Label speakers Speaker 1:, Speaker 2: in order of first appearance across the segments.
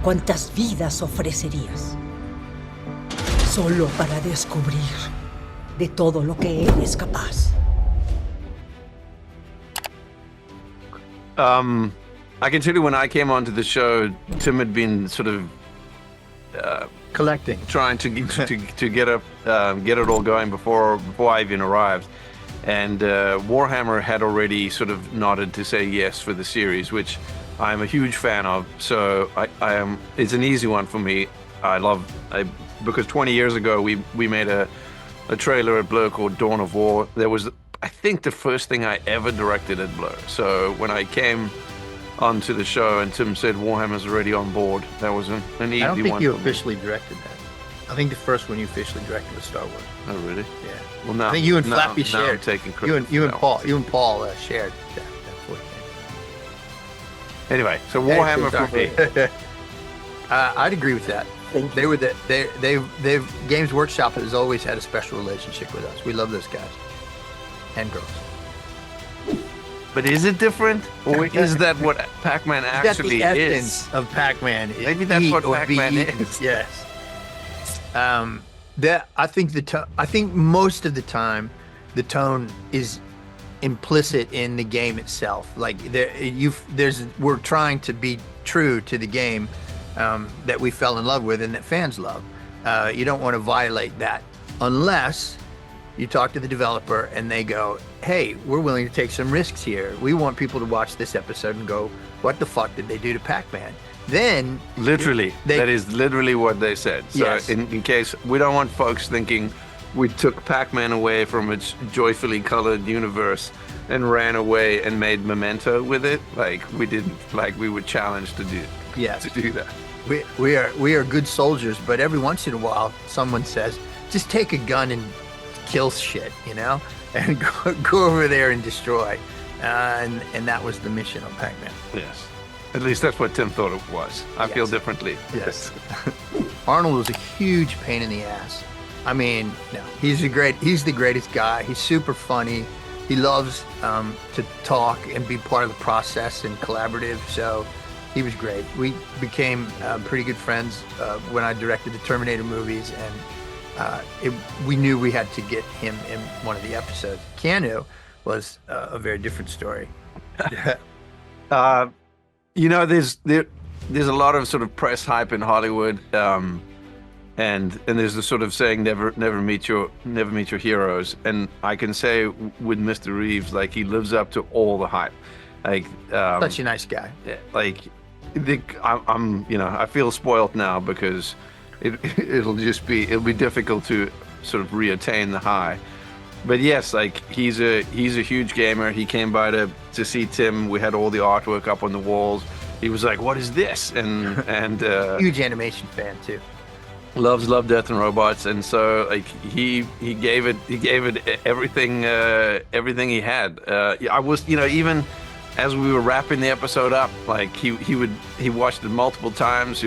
Speaker 1: ¿Cuántas vidas ofrecerías? Solo para descubrir de todo lo que eres capaz.
Speaker 2: I can tell you when I came onto the show, Tim had been sort of
Speaker 3: collecting,
Speaker 2: trying to get it all going before I even arrived, and Warhammer had already sort of nodded to say yes for the series, which I'm a huge fan of. So I am. It's an easy one for me. Because 20 years ago we made a trailer at Blur called Dawn of War. That was, I think, the first thing I ever directed at Blur. So when I came onto the show and Tim said Warhammer's already on board, that was an easy one.
Speaker 3: I don't think you officially directed that. I think the first one you officially directed was Star Wars.
Speaker 2: Oh, really?
Speaker 3: Yeah.
Speaker 2: Well, now
Speaker 3: I think you and Flappy
Speaker 2: now
Speaker 3: shared.
Speaker 2: I'm taking credit.
Speaker 3: You and Paul shared that before.
Speaker 2: Anyway, so Warhammer for me.
Speaker 3: I'd agree with that. They were they Games Workshop has always had a special relationship with us. We love those guys and girls.
Speaker 2: But is it different, or is that what Pac-Man actually
Speaker 3: that's the
Speaker 2: is?
Speaker 3: essence of Pac-Man.
Speaker 2: Maybe that's what Pac-Man is.
Speaker 3: Yes. I think most of the time, the tone is implicit in the game itself. Like we're trying to be true to the game that we fell in love with and that fans love. You don't want to violate that unless you talk to the developer and they go, hey, we're willing to take some risks here. We want people to watch this episode and go, what the fuck did they do to Pac-Man? Then
Speaker 2: literally, that is literally what they said. So
Speaker 3: yes.
Speaker 2: in case we don't want folks thinking we took Pac-Man away from its joyfully colored universe and ran away and made Memento with it, like we didn't, like we were challenged to do that.
Speaker 3: We are good soldiers, but every once in a while someone says, just take a gun and kill shit, and go over there and destroy. And that was the mission on Pac-Man.
Speaker 2: Yes. At least that's what Tim thought it was. I feel differently.
Speaker 3: Yes. Arnold was a huge pain in the ass. I mean, no, he's the greatest guy. He's super funny. He loves to talk and be part of the process and collaborative. So he was great. We became pretty good friends when I directed the Terminator movies, and we knew we had to get him in one of the episodes. Keanu was a very different story.
Speaker 2: There's a lot of sort of press hype in Hollywood, and there's the sort of saying never meet your heroes. And I can say with Mr. Reeves, like, he lives up to all the hype. Like,
Speaker 3: such a nice guy.
Speaker 2: Like, I feel spoiled now because it'll be difficult to sort of reattain the high. But yes, like, he's a huge gamer. He came by to see Tim. We had all the artwork up on the walls. He was like, "What is this?" And
Speaker 3: huge animation fan too.
Speaker 2: Loves Love, Death and Robots, and so like he gave it everything he had. I was, even as we were wrapping the episode up, like he watched it multiple times.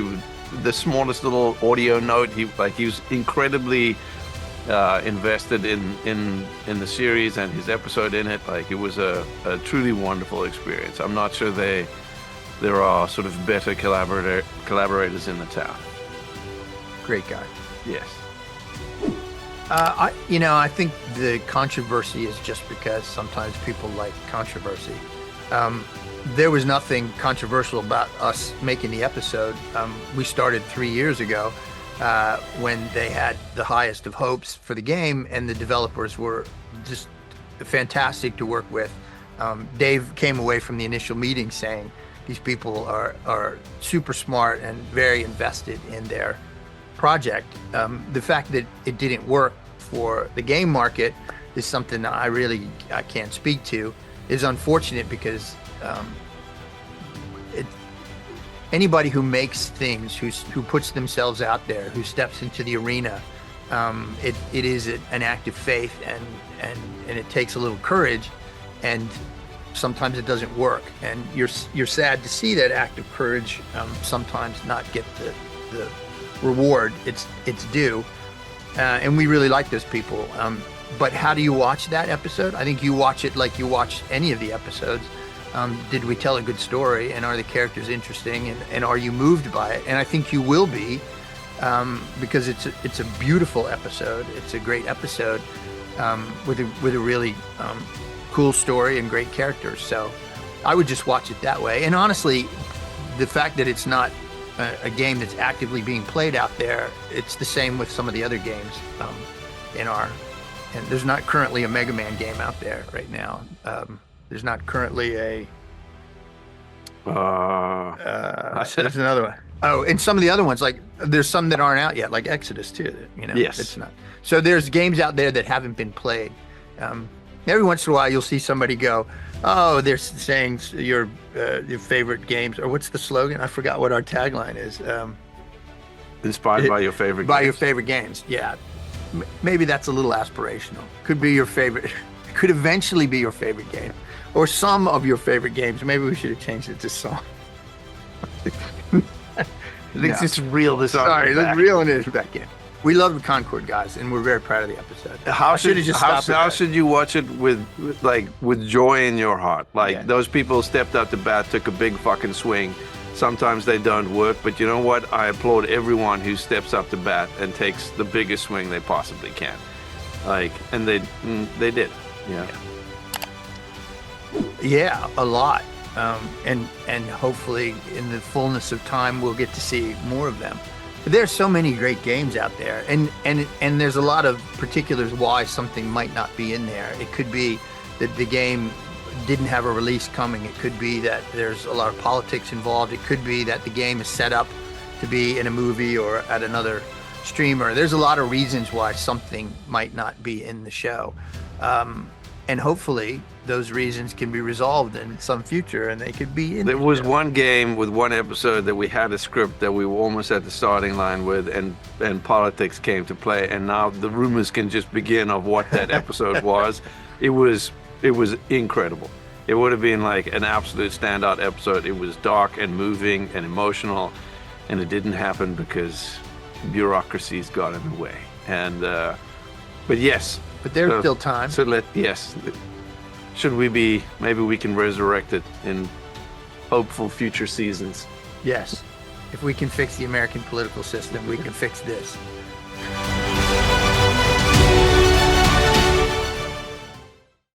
Speaker 2: The smallest little audio note. He was incredibly invested in the series and his episode in it. Like, it was a truly wonderful experience. I'm not sure there are sort of better collaborators in the town.
Speaker 3: Great guy.
Speaker 2: Yes.
Speaker 3: I think the controversy is just because sometimes people like controversy. There was nothing controversial about us making the episode. We started 3 years ago when they had the highest of hopes for the game, and the developers were just fantastic to work with. Dave came away from the initial meeting saying these people are super smart and very invested in their project. The fact that it didn't work for the game market is something that I can't speak to. Is unfortunate because anybody who makes things, who puts themselves out there, who steps into the arena, it is an act of faith, and it takes a little courage, and sometimes it doesn't work, and you're sad to see that act of courage sometimes not get the reward it's due, and we really like those people. But how do you watch that episode? I think you watch it like you watch any of the episodes, Did we tell a good story, and are the characters interesting, and are you moved by it? And I think you will be, because it's a beautiful episode. It's a great episode with a really cool story and great characters. So I would just watch it that way. And honestly, the fact that it's not a game that's actively being played out there, it's the same with some of the other games and there's not currently a Mega Man game out there right now. There's not currently a there's another one. Oh, and some of the other ones, like there's some that aren't out yet, like Exodus too.
Speaker 2: Yes.
Speaker 3: It's not. So there's games out there that haven't been played. Every once in a while, you'll see somebody go, "Oh, they're saying your favorite games," or what's the slogan? I forgot what our tagline is.
Speaker 2: Inspired by your favorite.
Speaker 3: By
Speaker 2: games.
Speaker 3: your favorite games, yeah. Maybe that's a little aspirational. Could be your favorite. Could eventually be your favorite game, or some of your favorite games. Maybe we should have changed it to song.
Speaker 2: Let's just reel this on.
Speaker 3: Sorry, let's reel it back in. We love the Concord guys, and we're very proud of the episode.
Speaker 2: How should you watch it with joy in your heart? Like those people stepped up to bat, took a big fucking swing. Sometimes they don't work, but you know what? I applaud everyone who steps up to bat and takes the biggest swing they possibly can. And they did.
Speaker 3: Yeah, a lot. And hopefully in the fullness of time we'll get to see more of them. But there's so many great games out there, and there's a lot of particulars why something might not be in there. It could be that the game didn't have a release coming. It could be that there's a lot of politics involved. It could be that the game is set up to be in a movie or at another streamer. There's a lot of reasons why something might not be in the show. And hopefully those reasons can be resolved in some future, and they could be in
Speaker 2: There was one game with one episode that we had a script that we were almost at the starting line with, and politics came to play, and now the rumors can just begin of what that episode was. It was incredible. It would have been like an absolute standout episode. It was dark and moving and emotional, and it didn't happen because bureaucracies got in the way. And but yes.
Speaker 3: But there's still time.
Speaker 2: So should we be, maybe we can resurrect it in hopeful future seasons.
Speaker 3: Yes. If we can fix the American political system, we can fix this.